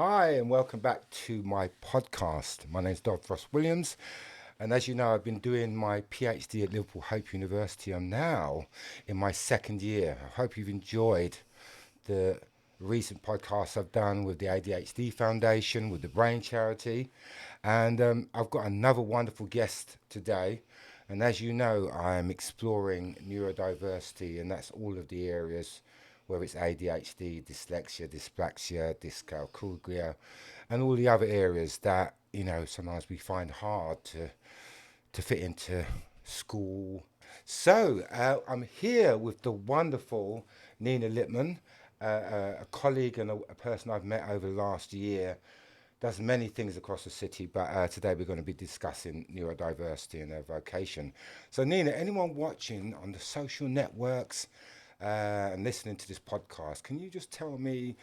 Hi, and welcome back to my podcast. My name is Ross Williams, and as you know, I've been doing my PhD at Liverpool Hope University. I'm now in my second year. I hope you've enjoyed the recent podcasts I've done with the ADHD Foundation, with the Brain Charity, and I've got another wonderful guest today. And as you know, I'm exploring neurodiversity, and that's all of the areas, whether it's ADHD, dyslexia, dyspraxia, dyscalculia, and all the other areas that sometimes we find hard to fit into school. So I'm here with the wonderful Nina Lipman, a colleague and a person I've met over the last year. Does many things across the city, but today we're going to be discussing neurodiversity and their vocation. So, Nina, anyone watching on the social networks and listening to this podcast, can you just tell me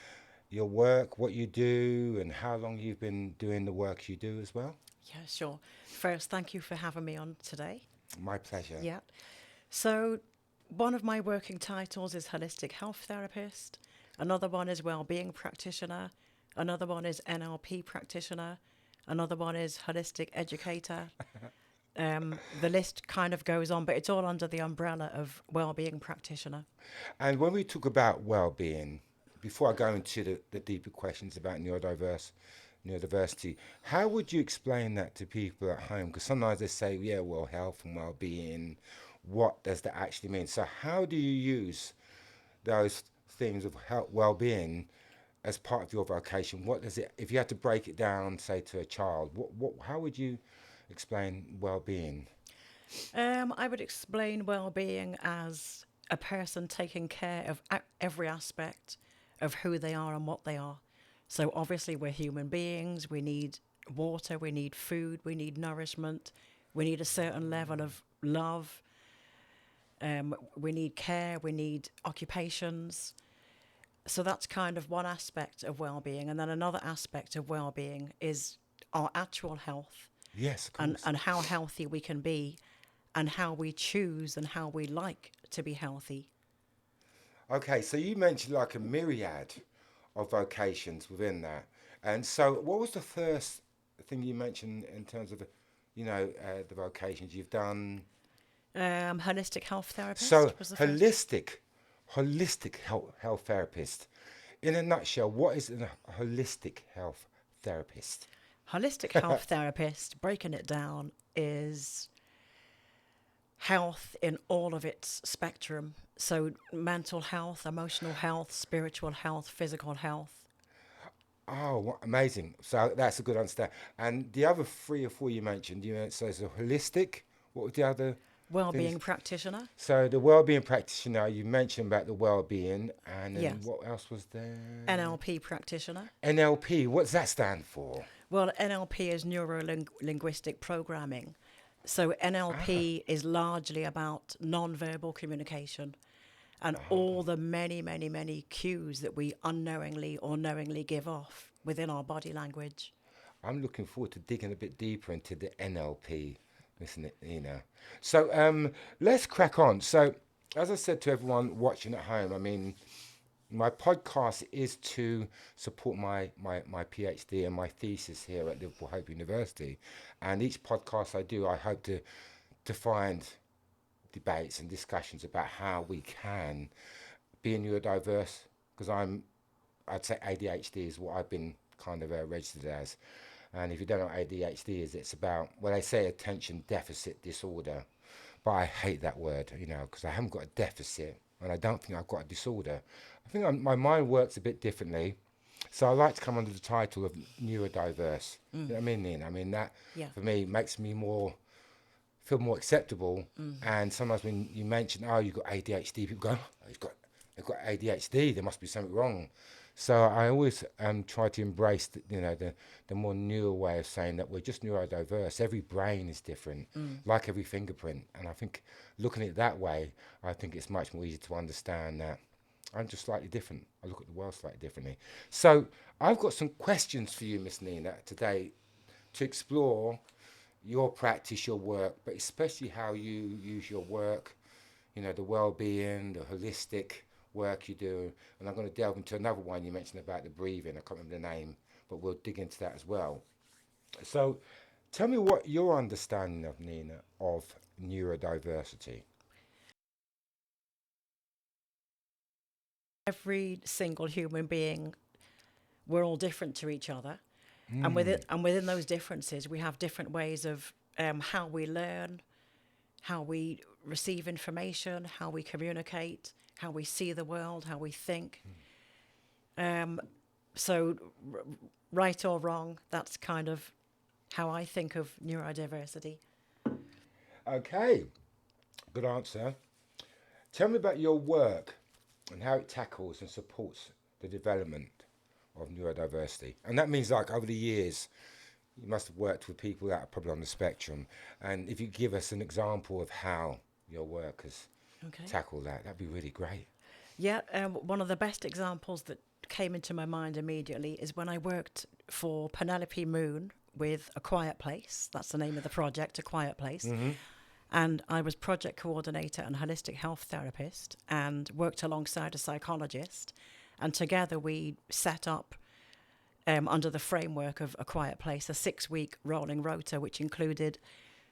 your work, what you do, and how long you've been doing the work you do as well? Yeah, sure. First, thank you for having me on today. My pleasure. Yeah. So, one of my working titles is holistic health therapist. Another one is well-being practitioner. Another one is NLP practitioner. Another one is holistic educator. The list kind of goes on, but it's all under the umbrella of well-being practitioner. And when we talk about well-being, before I go into the deeper questions about neurodiversity, how would you explain that to people at home? Because sometimes they say, yeah, well, health and well-being, what does that actually mean? So how do you use those things of health, well-being as part of your vocation? What does it, if you had to break it down, say to a child, how would you explain well-being? I would explain well-being as a person taking care of every aspect of who they are and what they are. So obviously we're human beings. We need water, we need food, we need nourishment, we need a certain level of love. We need care, we need occupations. So that's kind of one aspect of well-being, and then another aspect of well-being is our actual health Yes, of and, course. and how healthy we can be and how we choose and how we like to be healthy. Okay, so you mentioned like a myriad of vocations within that. And so, what was the first thing you mentioned in terms of, the vocations you've done? Holistic health So, therapist was the first. holistic health therapist. In a nutshell, what is a holistic health therapist? Holistic health therapist, breaking it down, is health in all of its spectrum. So, mental health, emotional health, spiritual health, physical health. Oh, amazing! So that's a good understand. And the other three or four you mentioned, so it's a holistic. What were the other things? Well-being practitioner. So the well-being practitioner, you mentioned about the well-being, and then Yes. what else was there? NLP practitioner. NLP. What does that stand for? Well, NLP is neuro linguistic programming. So Ah, NLP is largely about non-verbal communication and all the many, many, many cues that we unknowingly or knowingly give off within our body language. I'm looking forward to digging a bit deeper into the NLP. Listen, So let's crack on. So as I said to everyone watching at home, I mean, my podcast is to support my PhD and my thesis here at Liverpool Hope University. And each podcast I do, I hope to find debates and discussions about how we can be neurodiverse, because I'd say ADHD is what I've been kind of registered as. And if you don't know what ADHD is, it's about, well, they say attention deficit disorder, but I hate that word, because I haven't got a deficit and I don't think I've got a disorder. I think my mind works a bit differently. So I like to come under the title of neurodiverse. You know what I mean, Nina? I mean, that Yeah. for me makes me feel more acceptable. And sometimes when you mention, oh, you've got ADHD, people go, oh, they've got ADHD, there must be something wrong. So I always try to embrace the more newer way of saying that we're just neurodiverse. Every brain is different, like every fingerprint. And I think looking at it that way, I think it's much more easy to understand that I'm just slightly different. I look at the world slightly differently. So I've got some questions for you, Miss Nina, today to explore your practice, your work, but especially how you use your work, the well-being, the holistic work you do. And I'm going to delve into another one you mentioned about the breathing. I can't remember the name, but we'll dig into that as well. So, tell me what your understanding of, Nina, of neurodiversity. Every single human being, we're all different to each other. Mm. And within those differences, we have different ways of how we learn, how we receive information, how we communicate, how we see the world, how we think. Um, so, right or wrong, that's kind of how I think of neurodiversity. Okay, good answer. Tell me about your work and how it tackles and supports the development of neurodiversity. And that means, like, over the years, you must have worked with people that are probably on the spectrum. And if you give us an example of how your work has Okay. tackled that, that'd be really great. Yeah, one of the best examples that came into my mind immediately is when I worked for Penelope Moon with A Quiet Place. That's the name of the project, A Quiet Place. Mm-hmm. And I was project coordinator and holistic health therapist and worked alongside a psychologist. And together we set up, under the framework of A Quiet Place, a 6-week rolling rota, which included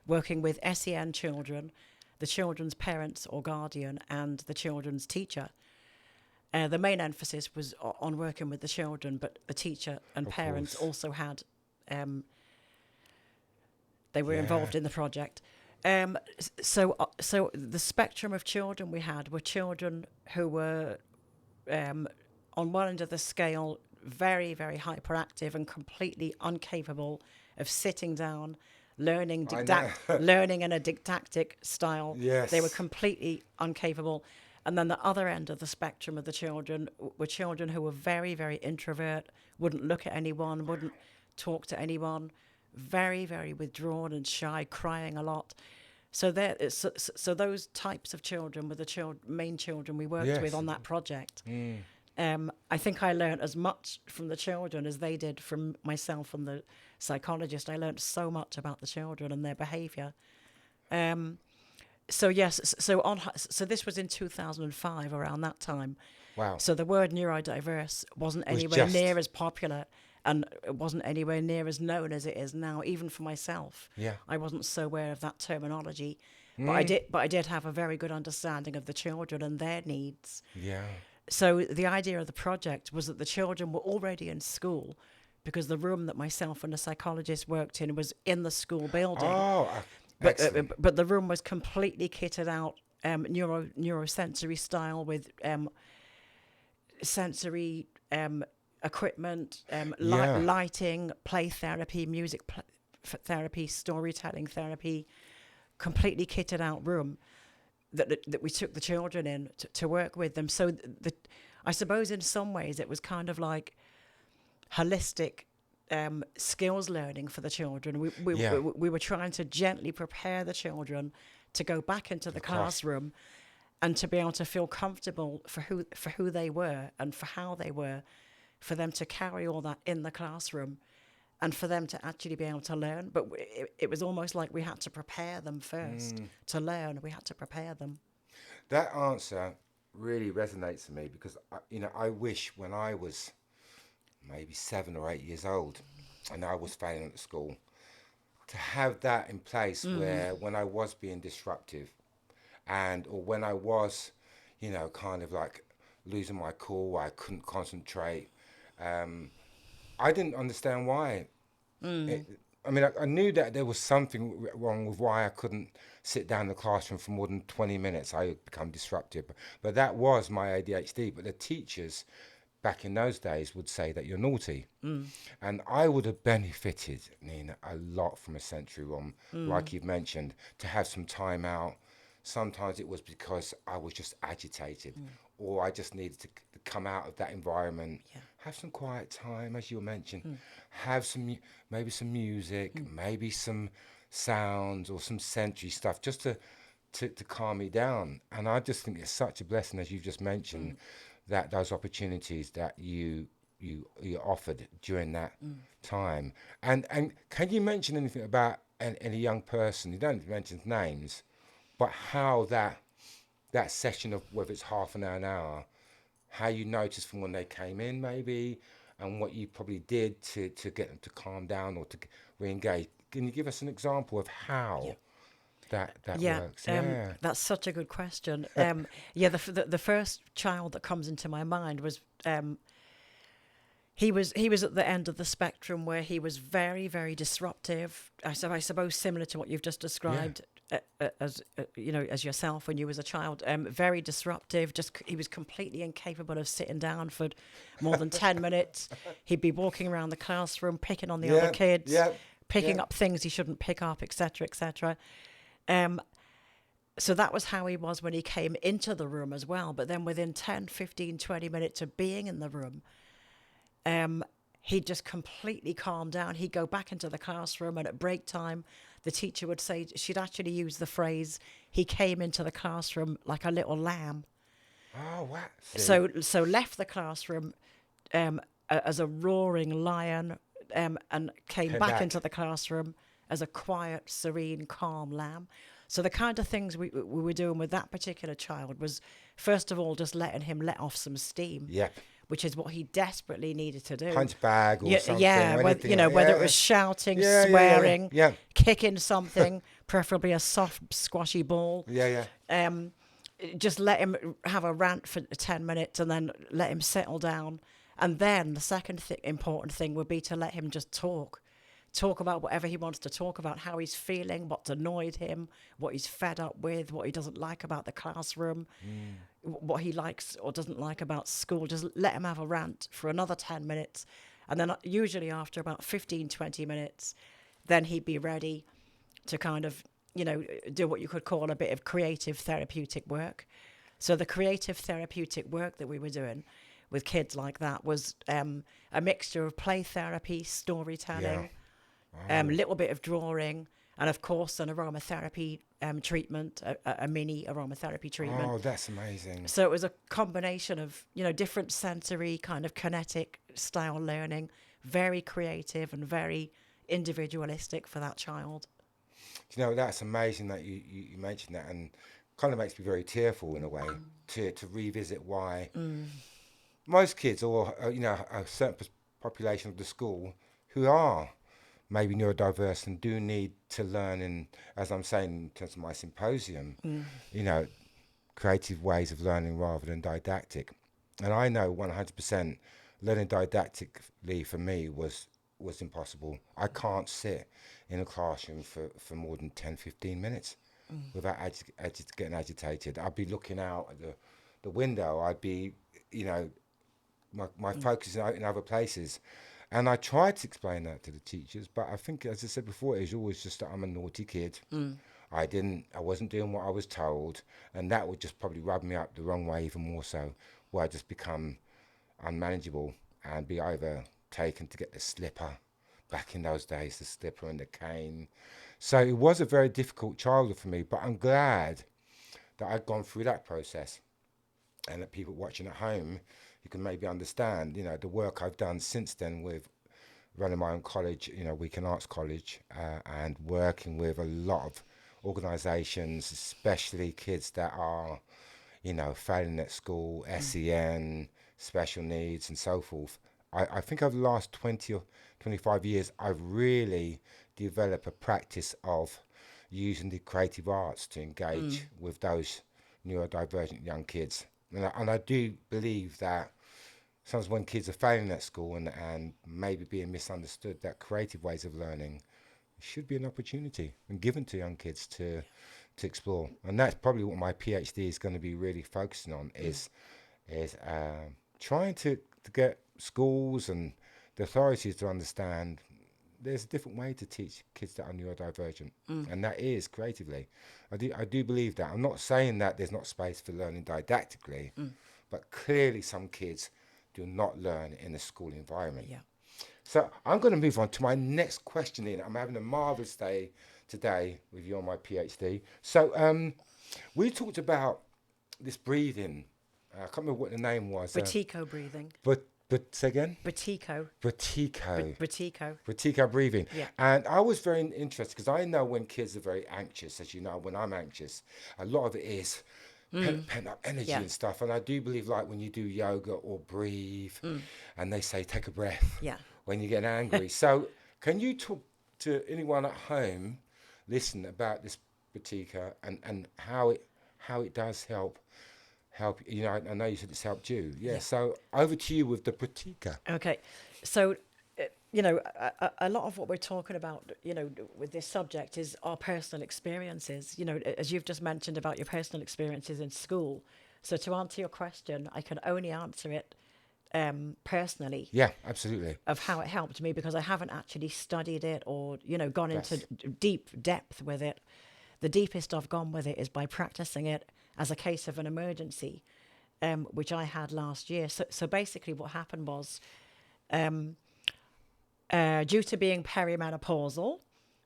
working with SEN children, the children's parents or guardian, and the children's teacher. The main emphasis was on working with the children, but the teacher and Of parents course. also had, they were Yeah. involved in the project. So the spectrum of children we had were children who were, on one end of the scale, very, very hyperactive and completely incapable of sitting down, learning I know. learning in a didactic style. Yes. They were completely incapable. And then the other end of the spectrum of the children were children who were very, very introvert, wouldn't look at anyone, wouldn't talk to anyone, very, very withdrawn and shy, crying a lot. So those types of children were the main children we worked Yes. with on that project. Mm. I think I learned as much from the children as they did from myself and the psychologist. I learned so much about the children and their behaviour. So yes, so this was in 2005, around that time. Wow. So the word neurodiverse wasn't Was anywhere just- near as popular, and it wasn't anywhere near as known as it is now. Even for myself, Yeah. I wasn't so aware of that terminology. Mm. But I did have a very good understanding of the children and their needs. Yeah. So the idea of the project was that the children were already in school, because the room that myself and the psychologist worked in was in the school building. Oh, But excellent. but the room was completely kitted out, neurosensory style, with sensory equipment, Yeah. lighting, play therapy, music therapy, storytelling therapy, completely kitted out room that we took the children in to work with them. So I suppose in some ways it was kind of like holistic skills learning for the children. Yeah. We were trying to gently prepare the children to go back into the classroom and to be able to feel comfortable for who they were and for how they were, for them to carry all that in the classroom and for them to actually be able to learn. But it was almost like we had to prepare them first to learn. We had to prepare them. That answer really resonates with me because I wish when I was maybe 7 or 8 years old and I was failing at school to have that in place where when I was being disruptive or when I was, kind of like losing my cool, I couldn't concentrate. I didn't understand why. I knew that there was something wrong with why I couldn't sit down in the classroom for more than 20 minutes. I would become disruptive. But that was my ADHD. But the teachers back in those days would say that you're naughty. And I would have benefited, Nina, a lot from a sensory room, like you've mentioned, to have some time out. Sometimes it was because I was just agitated or I just needed to come out of that environment, have some quiet time, as you mentioned, have maybe some music, maybe some sounds or some sensory stuff just to calm me down. And I just think it's such a blessing, as you've just mentioned, that those opportunities that you offered during that time. And can you mention anything about any young person? You don't mention names, but how that session of whether it's half an hour, how you noticed from when they came in, maybe, and what you probably did to get them to calm down or to re-engage. Can you give us an example of how that Yeah, works? Yeah. that's such a good question. The first child that comes into my mind was he was at the end of the spectrum where he was very, very disruptive. I suppose similar to what you've just described as as yourself when you was a child. Very disruptive. He was completely incapable of sitting down for more than 10 minutes. He'd be walking around the classroom, picking on the other kids, picking up things he shouldn't pick up, etc., etc. So that was how he was when he came into the room as well. But then within 10, 15, 20 minutes of being in the room, he'd just completely calm down. He'd go back into the classroom, and at break time, the teacher would say, she'd actually use the phrase, he came into the classroom like a little lamb. Oh, wow. So left the classroom as a roaring lion and came back into the classroom as a quiet, serene, calm lamb. So the kind of things we were doing with that particular child was, first of all, just letting him let off some steam. Yep. Which is what he desperately needed to do. Punch bag or something. Yeah, whether it was shouting, swearing, kicking something, preferably a soft, squashy ball. Just let him have a rant for 10 minutes and then let him settle down. And then the second important thing would be to let him just talk about whatever he wants to talk about, how he's feeling, what's annoyed him, what he's fed up with, what he doesn't like about the classroom, what he likes or doesn't like about school. Just let him have a rant for another 10 minutes. And then usually after about 15, 20 minutes, then he'd be ready to kind of, do what you could call a bit of creative therapeutic work. So the creative therapeutic work that we were doing with kids like that was a mixture of play therapy, storytelling, little bit of drawing, and of course an aromatherapy treatment, a mini aromatherapy treatment. Oh, that's amazing. So it was a combination of, different sensory kind of kinetic style learning, very creative and very individualistic for that child. That's amazing that you mentioned that, and kind of makes me very tearful in a way to revisit why most kids or, a certain population of the school who are maybe neurodiverse and do need to learn in, as I'm saying in terms of my symposium, creative ways of learning rather than didactic. And I know 100% learning didactically for me was impossible. I can't sit in a classroom for more than 10, 15 minutes without getting agitated. I'd be looking out at the window. I'd be, my focus in other places. And I tried to explain that to the teachers, but I think, as I said before, it was always just that I'm a naughty kid. I wasn't doing what I was told, and that would just probably rub me up the wrong way even more so, where I just become unmanageable and be either taken to get the slipper, back in those days, the slipper and the cane. So it was a very difficult childhood for me, but I'm glad that I'd gone through that process, and that people watching at home, you can maybe understand, the work I've done since then with running my own college, Weekend Arts College, and working with a lot of organisations, especially kids that are, failing at school, SEN, special needs and so forth. I think over the last 20 or 25 years, I've really developed a practice of using the creative arts to engage with those neurodivergent young kids. And I do believe that sometimes when kids are failing at school and maybe being misunderstood, that creative ways of learning should be an opportunity and given to young kids to explore. And that's probably what my PhD is going to be really focusing on, is trying to get schools and the authorities to understand there's a different way to teach kids that are neurodivergent, and that is creatively. I do believe that. I'm not saying that there's not space for learning didactically, but clearly some kids do not learn in a school environment. Yeah. So I'm going to move on to my next question. I'm having a marvellous day today with you on my PhD. So we talked about this breathing. I can't remember what the name was. Batico breathing. But say again? Batico. Batico breathing. Yeah. And I was very interested because I know when kids are very anxious, as you know, when I'm anxious, a lot of it is pent up energy Yeah. and stuff. And I do believe, like when you do yoga or breathe, and they say take a breath Yeah. when you get angry. So can you talk to anyone at home, listen about this Pratika and how it does help? You know, I know you said it's helped you. Yeah. Yeah. So over to you with the Pratika. Okay. So, you know, a lot of what we're talking about, you know, with this subject is our personal experiences, you know, as you've just mentioned about your personal experiences in school. So to answer your question, I can only answer it personally Yeah, absolutely. of how it helped me because I haven't actually studied it or, you know, gone into That's deep depth with it. The deepest I've gone with it is by practicing it as a case of an emergency, which I had last year. So basically what happened was, due to being perimenopausal,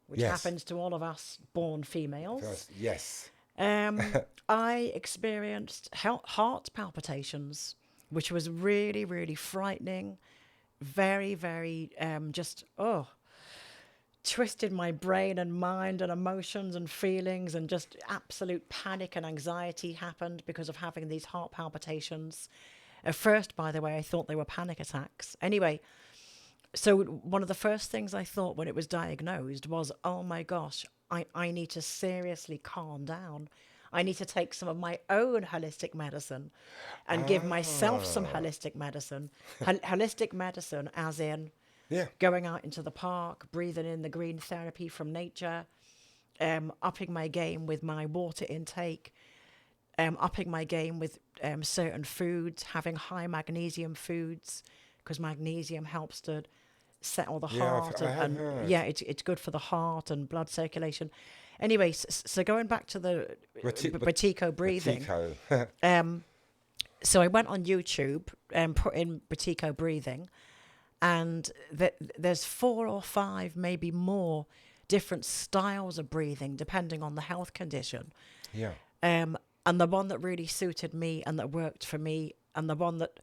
which yes. happens to all of us born females, First, yes. I experienced heart palpitations, which was really, really frightening. Very, very twisted my brain and mind and emotions and feelings, and just absolute panic and anxiety happened because of having these heart palpitations. At first, by the way, I thought they were panic attacks. Anyway, so one of the first things I thought when it was diagnosed was, oh my gosh, I need to seriously calm down. I need to take some of my own holistic medicine and give myself some Ah, holistic medicine. Holistic medicine as in yeah. going out into the park, breathing in the green therapy from nature, upping my game with my water intake, upping my game with certain foods, having high magnesium foods, because magnesium helps to settle the Yeah, heart I have and heard. yeah, it's good for the heart and blood circulation. Anyway, so going back to the Batico breathing, Batico. so I went on YouTube and put in Batico breathing, and there's 4 or 5, maybe more, different styles of breathing depending on the health condition. Yeah. And the one that really suited me and that worked for me, and the one that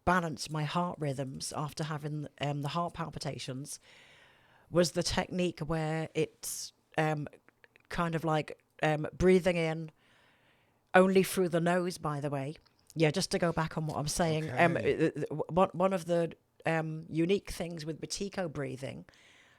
balanced my heart rhythms after having the heart palpitations, was the technique where it's kind of like breathing in only through the nose, by the way. Yeah, just to go back on what I'm saying, Okay. one of the unique things with Batico breathing,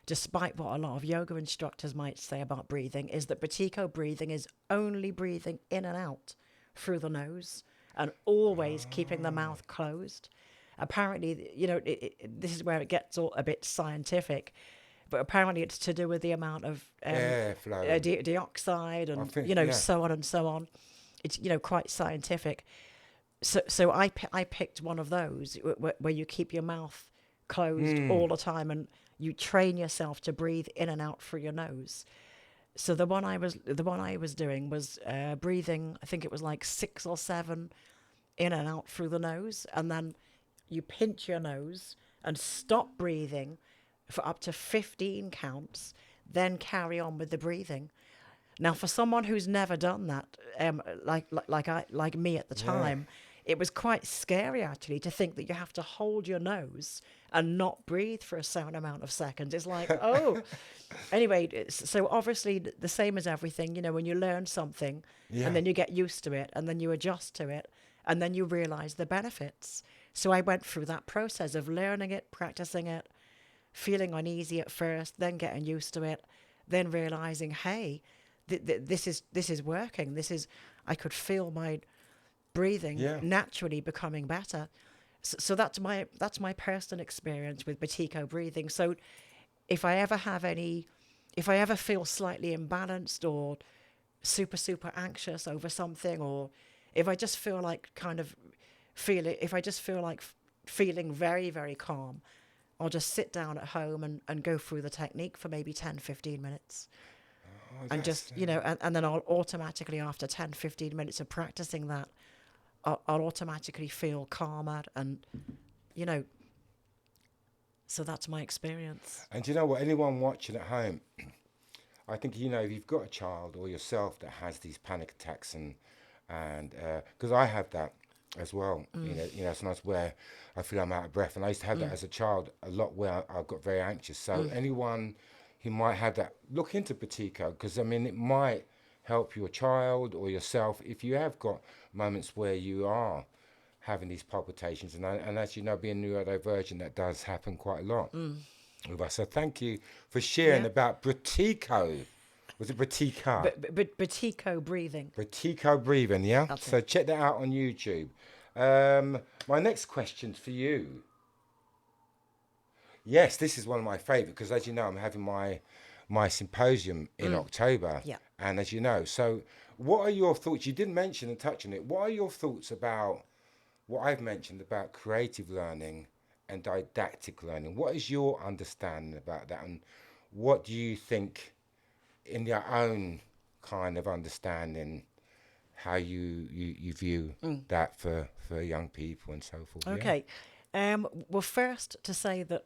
despite what a lot of yoga instructors might say about breathing, is that Batico breathing is only breathing in and out through the nose and always keeping the mouth closed. Apparently, you know, this is where it gets all a bit scientific, but apparently it's to do with the amount of Airflow. dioxide I and, think, you know, yeah. so on and so on. It's, you know, quite scientific. So I picked one of those where you keep your mouth closed all the time and you train yourself to breathe in and out through your nose. So the one I was doing was breathing. I think it was like 6 or 7 in and out through the nose, and then you pinch your nose and stop breathing for up to 15 counts, then carry on with the breathing. Now, for someone who's never done that, like me at the Yeah. time, it was quite scary actually to think that you have to hold your nose and not breathe for a certain amount of seconds. It's like, oh, anyway. So obviously, the same as everything, you know, when you learn something, Yeah. and then you get used to it, and then you adjust to it, and then you realize the benefits. So I went through that process of learning it, practicing it, feeling uneasy at first, then getting used to it, then realizing, hey, this is working. I could feel my breathing Yeah. naturally becoming better. So that's my personal experience with Batico breathing. So if I ever feel slightly imbalanced or super anxious over something, or if I just feel like feeling very, very calm, I'll just sit down at home and go through the technique for maybe 10-15 minutes. Oh, And that's just, you know, and then I'll automatically, after 10-15 minutes of practicing that, I'll automatically feel calmer, and, you know, so that's my experience. And do you know what? Anyone watching at home, I think, you know, if you've got a child or yourself that has these panic attacks, and because I have that as well, sometimes where I feel I'm out of breath, and I used to have that as a child a lot, where I got very anxious. So anyone who might have that, look into Batico, because I mean it might help your child or yourself if you have got moments where you are having these palpitations. And as you know, being neurodivergent, that does happen quite a lot with us. So thank you for sharing Yeah. about Bratico. Was it Bratica? Batico breathing. Bratico breathing, yeah? That's So it. check that out on YouTube. My next question's for you. Yes, this is one of my favourite because, as you know, I'm having my symposium in October. Yeah. And as you know, so what are your thoughts? You didn't mention and touch on it. What are your thoughts about what I've mentioned about creative learning and didactic learning? What is your understanding about that? And what do you think, in your own kind of understanding, how you view that for young people and so forth? Okay. Well, first to say that,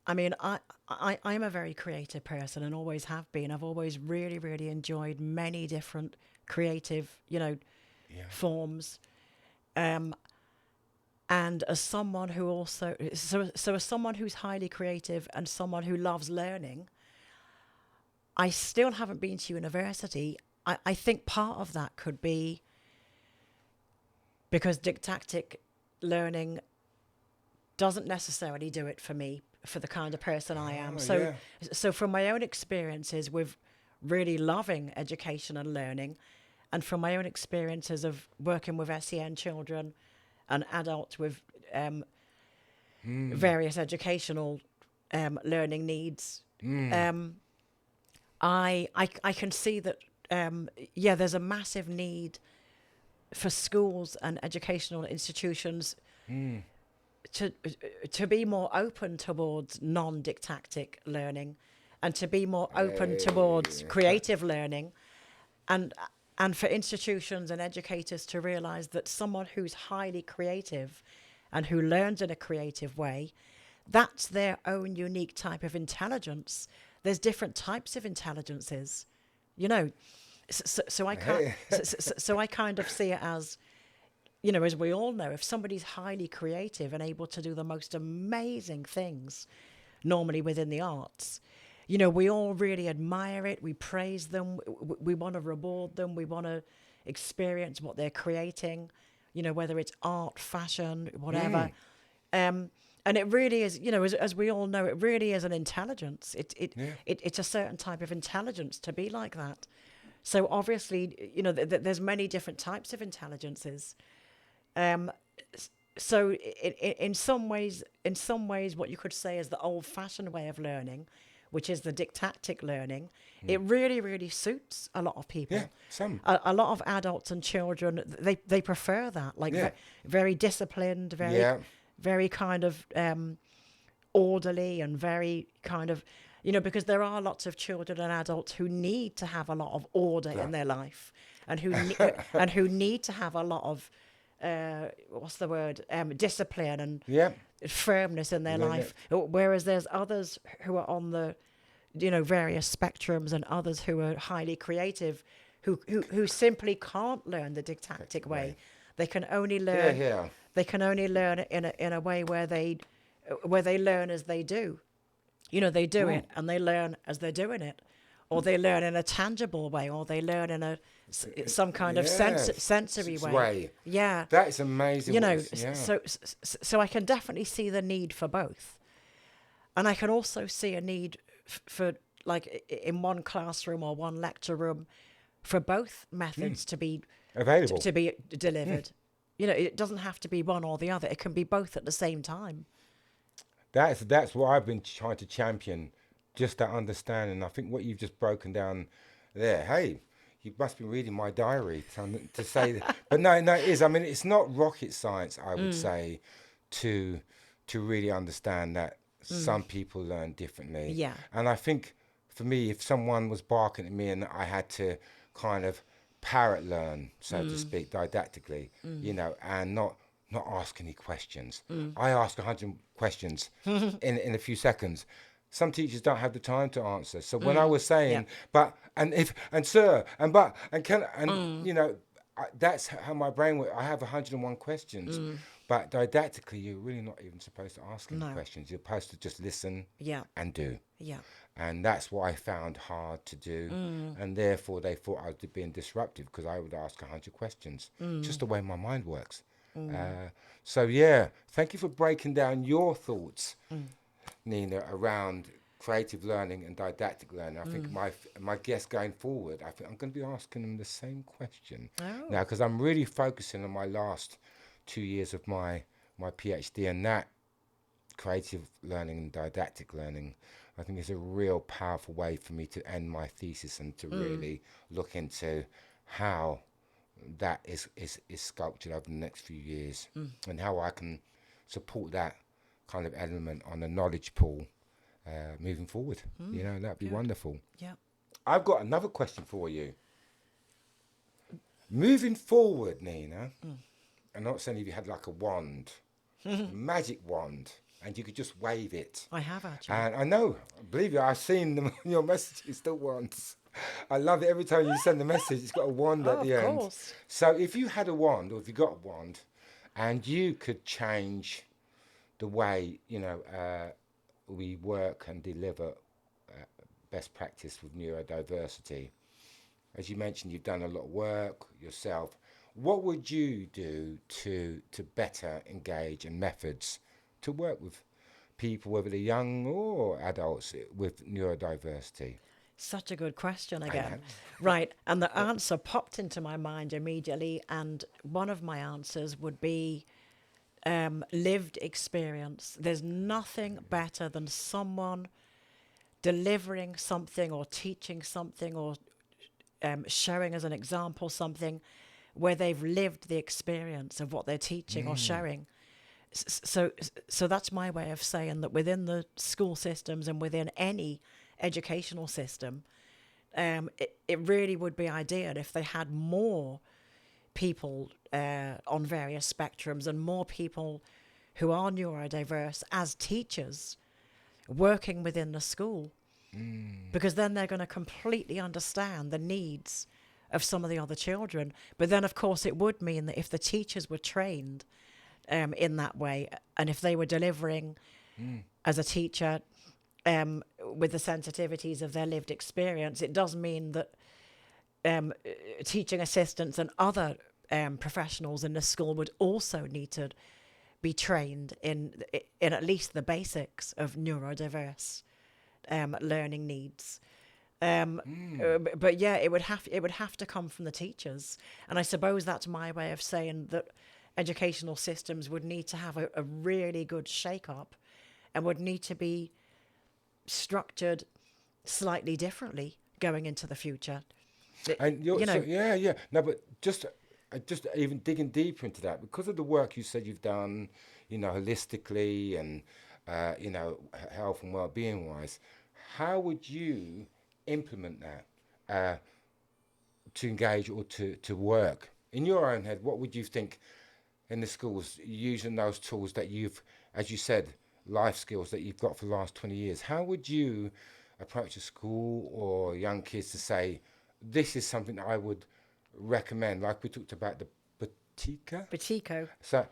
I mean, I'm a very creative person and always have been. I've always really, really enjoyed many different creative, forms. And as someone who also, so as someone who's highly creative and someone who loves learning, I still haven't been to university. I think part of that could be because didactic learning doesn't necessarily do it for me, for the kind of person I am. So from my own experiences with really loving education and learning, and from my own experiences of working with SEN children and adults with various educational learning needs, I can see that there's a massive need for schools and educational institutions to be more open towards non-didactic learning and to be more open towards creative learning, and for institutions and educators to realize that someone who's highly creative and who learns in a creative way, that's their own unique type of intelligence. There's different types of intelligences, so I can't. So I kind of see it as, as we all know, if somebody's highly creative and able to do the most amazing things, normally within the arts, we all really admire it. We praise them. We want to reward them. We want to experience what they're creating, whether it's art, fashion, whatever. And it really is, as we all know, it really is an intelligence. It's a certain type of intelligence to be like that. So obviously, there's many different types of intelligences. So in some ways, what you could say is the old-fashioned way of learning, which is the didactic learning. It really, really suits a lot of people. Yeah, some. A lot of adults and children, they prefer that, very disciplined, very kind of orderly and very kind of, because there are lots of children and adults who need to have a lot of order in their life and who need to have a lot of discipline and firmness in their life. Whereas there's others who are on the, various spectrums, and others who are highly creative, who simply can't learn the didactic way. They can only learn. They can only learn in a way where they learn as they do. They do it and they learn as they're doing it, or they learn in a tangible way, or they learn in some kind of sensory way. Yeah, that's amazing. So I can definitely see the need for both, and I can also see a need for, like, in one classroom or one lecture room, for both methods to be available, to be delivered. It doesn't have to be one or the other. It can be both at the same time. That's what I've been trying to champion, just that understanding. I think what you've just broken down there, hey, you must be reading my diary to say that. But no, it is. I mean, it's not rocket science, I would say, to really understand that some people learn differently. Yeah. And I think, for me, if someone was barking at me and I had to kind of parrot learn, so to speak, didactically, and not ask any questions. I ask 100 questions in a few seconds. Some teachers don't have the time to answer. So when I was saying, that's how my brain works. I have 101 questions, but didactically, you're really not even supposed to ask any questions. You're supposed to just listen and do. Yeah. And that's what I found hard to do. And therefore, they thought I was being disruptive because I would ask 100 questions, just the way my mind works. So, yeah, thank you for breaking down your thoughts, Nina, around creative learning and didactic learning. I think my guests going forward, I think I'm going to be asking them the same question now, because I'm really focusing on my last 2 years of my PhD, and that creative learning and didactic learning, I think, is a real powerful way for me to end my thesis and to really look into how that is sculptured over the next few years, and how I can support that kind of element on the knowledge pool moving forward. That'd be wonderful. Yeah. I've got another question for you. Moving forward, Nina, I'm not saying if you had like a wand, magic wand, and you could just wave it. I have actually. And I know, believe you, I've seen them in your messages the once. I love it every time you send a message. It's got a wand at the end. Of course. So if you had a wand, or if you got a wand, and you could change the way we work and deliver best practice with neurodiversity, as you mentioned, you've done a lot of work yourself. What would you do to better engage in methods to work with people, whether they're young or adults, with neurodiversity? Such a good question again. Right. And the answer popped into my mind immediately. And one of my answers would be lived experience. There's nothing better than someone delivering something or teaching something or showing as an example something where they've lived the experience of what they're teaching or showing. So that's my way of saying that within the school systems and within any educational system, it really would be ideal if they had more people on various spectrums and more people who are neurodiverse as teachers working within the school, because then they're going to completely understand the needs of some of the other children. But then, of course, it would mean that if the teachers were trained in that way, and if they were delivering as a teacher with the sensitivities of their lived experience, it does mean that teaching assistants and other professionals in the school would also need to be trained in at least the basics of neurodiverse learning needs. But yeah, it would have to come from the teachers, and I suppose that's my way of saying that educational systems would need to have a really good shake-up and would need to be structured slightly differently going into the future. And no, but just even digging deeper into that, because of the work you said you've done, holistically and health and well-being wise, how would you implement that to engage or to work in your own head? What would you think in the schools, using those tools that you've, as you said, life skills that you've got for the last 20 years? How would you approach a school or young kids to say, this is something I would recommend, like we talked about the Batico? So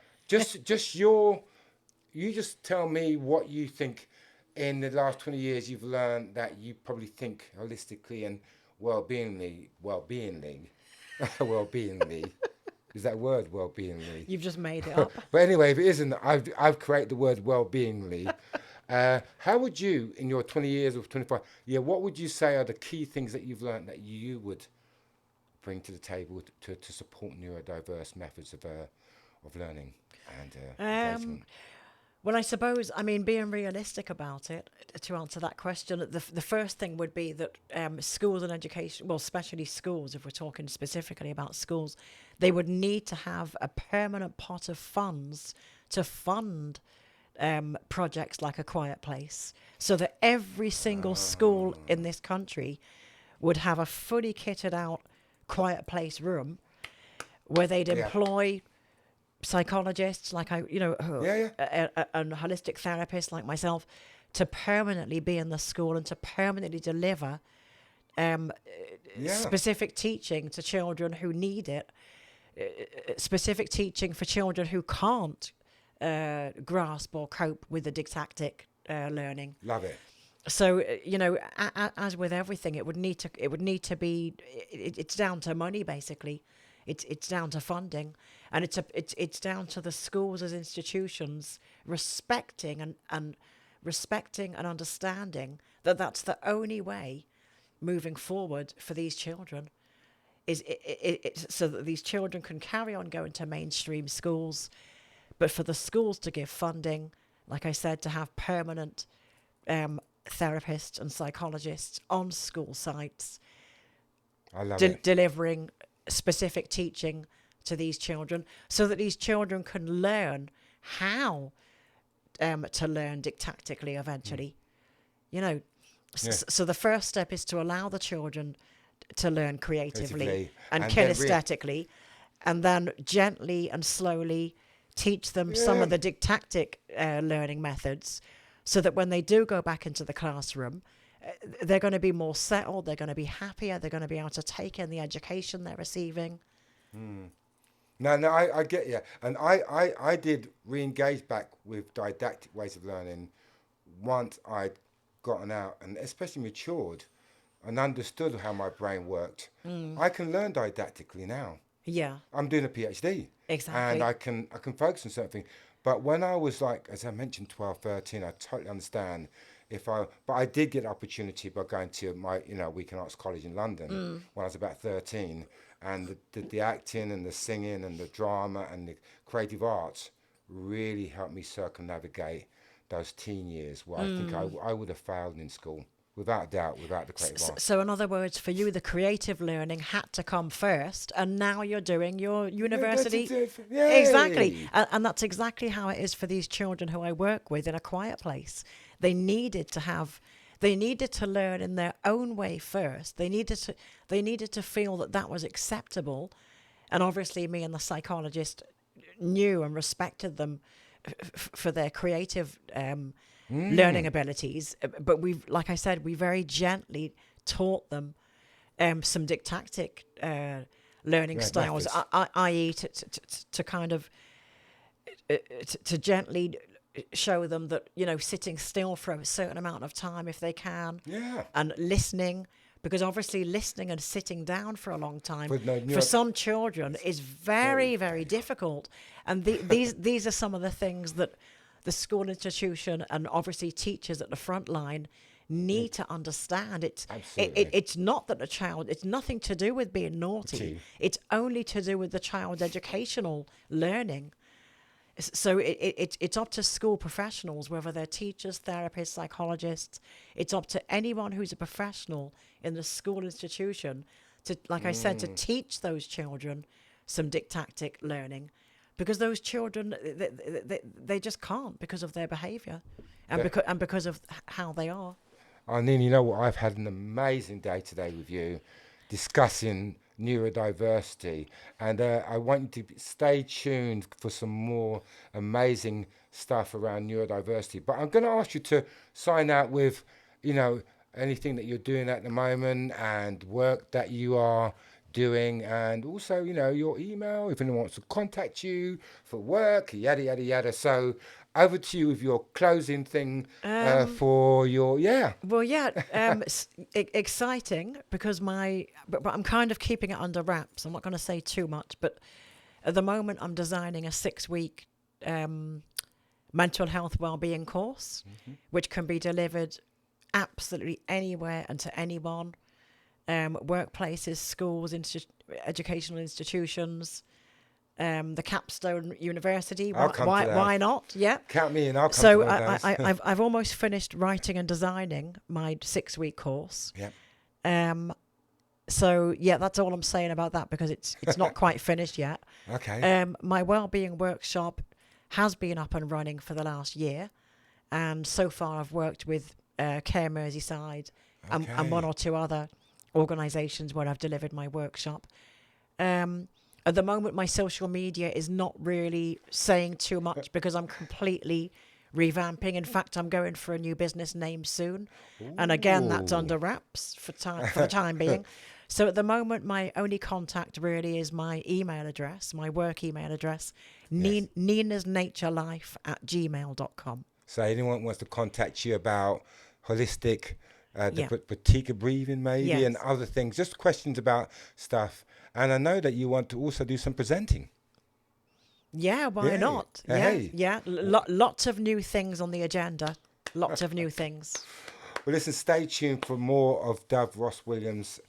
you just tell me what you think in the last 20 years you've learned that you probably think holistically and well-beingly. Is that word well-beingly? You've just made it up. But anyway, if it isn't, I've created the word well-beingly. How would you, in your 20 years or 25, what would you say are the key things that you've learned that you would bring to the table to support neurodiverse methods of learning and engagement? Well, I suppose, being realistic about it, to answer that question, the first thing would be that schools and education, well, especially schools, if we're talking specifically about schools, they would need to have a permanent pot of funds to fund projects like A Quiet Place, so that every single school in this country would have a fully kitted out Quiet Place room where they'd employ psychologists and holistic therapists like myself to permanently be in the school and to permanently deliver specific teaching to children who need it, specific teaching for children who can't grasp or cope with the didactic learning. Love it. So as with everything, it would need to be. It's down to money, basically. It's down to funding, and it's down to the schools as institutions respecting and understanding that that's the only way moving forward for these children. So that these children can carry on going to mainstream schools, but for the schools to give funding, like I said, to have permanent therapists and psychologists on school sites, I love it. delivering specific teaching to these children, so that these children can learn how to learn didactically eventually. Yeah. So the first step is to allow the children to learn creatively and then kinesthetically, and then gently and slowly teach them some of the didactic learning methods, so that when they do go back into the classroom, they're going to be more settled, they're going to be happier, they're going to be able to take in the education they're receiving. No, I get you. And I did re-engage back with didactic ways of learning once I'd gotten out and especially matured and understood how my brain worked. I can learn didactically now. Yeah, I'm doing a PhD. exactly. And I can focus on certain things. But when I was like, as I mentioned, 12, 13, I totally understand but I did get an opportunity by going to my, Weekend Arts College in London when I was about 13. And the acting and the singing and the drama and the creative arts really helped me circumnavigate those teen years where I think I would have failed in school. Without a doubt, without the creative arts. So in other words, for you, the creative learning had to come first, and now you're doing your university. Yay! Exactly. And that's exactly how it is for these children who I work with in A Quiet Place. They needed to learn in their own way first. They needed to feel that was acceptable. And obviously me and the psychologist knew and respected them for their creative learning abilities, but like I said, we very gently taught them some didactic learning styles, i.e., to kind of to gently show them that sitting still for a certain amount of time if they can, and listening. Because obviously listening and sitting down for a long time for some children is very, very difficult. And these are some of the things that the school institution and obviously teachers at the front line need to understand. It's not that the child, it's nothing to do with being naughty. It's only to do with the child's educational learning. So it's up to school professionals, whether they're teachers, therapists, psychologists. It's up to anyone who's a professional in the school institution to, like I said, to teach those children some didactic learning, because those children they just can't because of their behaviour and because of how they are. Oh, Nina, you know what? I've had an amazing day today with you, discussing neurodiversity, and I want you to stay tuned for some more amazing stuff around neurodiversity. But I'm going to ask you to sign out with, anything that you're doing at the moment and work that you are doing, and also, your email if anyone wants to contact you for work, yada, yada, yada. So over to you with your closing thing for your, exciting, because but I'm kind of keeping it under wraps. I'm not going to say too much, but at the moment I'm designing a 6-week mental health wellbeing course, which can be delivered absolutely anywhere and to anyone. Workplaces, schools, educational institutions, the Capstone University. Why not? Yeah. Count me in. I'll come so to those. I've almost finished writing and designing my 6-week course. Yeah. So yeah, that's all I'm saying about that, because it's not quite finished yet. Okay. My wellbeing workshop has been up and running for the last year, and so far I've worked with Care Merseyside and one or two other organisations where I've delivered my workshop. At the moment, my social media is not really saying too much because I'm completely revamping. In fact, I'm going for a new business name soon. Ooh. And again, that's under wraps for the time being. So at the moment, my only contact really is my email address, my work email address, ninasnaturelife@gmail.com. So anyone wants to contact you about holistic, the Yeah. Batika breathing maybe, and Yes. other things, just questions about stuff. And I know that you want to also do some presenting. Yeah, why Yeah. not? Yeah, Hey. yeah. Lots of new things on the agenda. Lots of new things. Well, listen, stay tuned for more of Dove Ross Williams'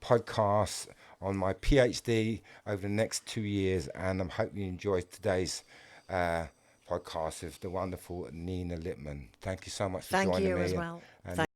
podcasts on my PhD over the next 2 years. And I'm hoping you enjoyed today's podcast with the wonderful Nina Lipman. Thank you so much for Thank joining you me. as well. And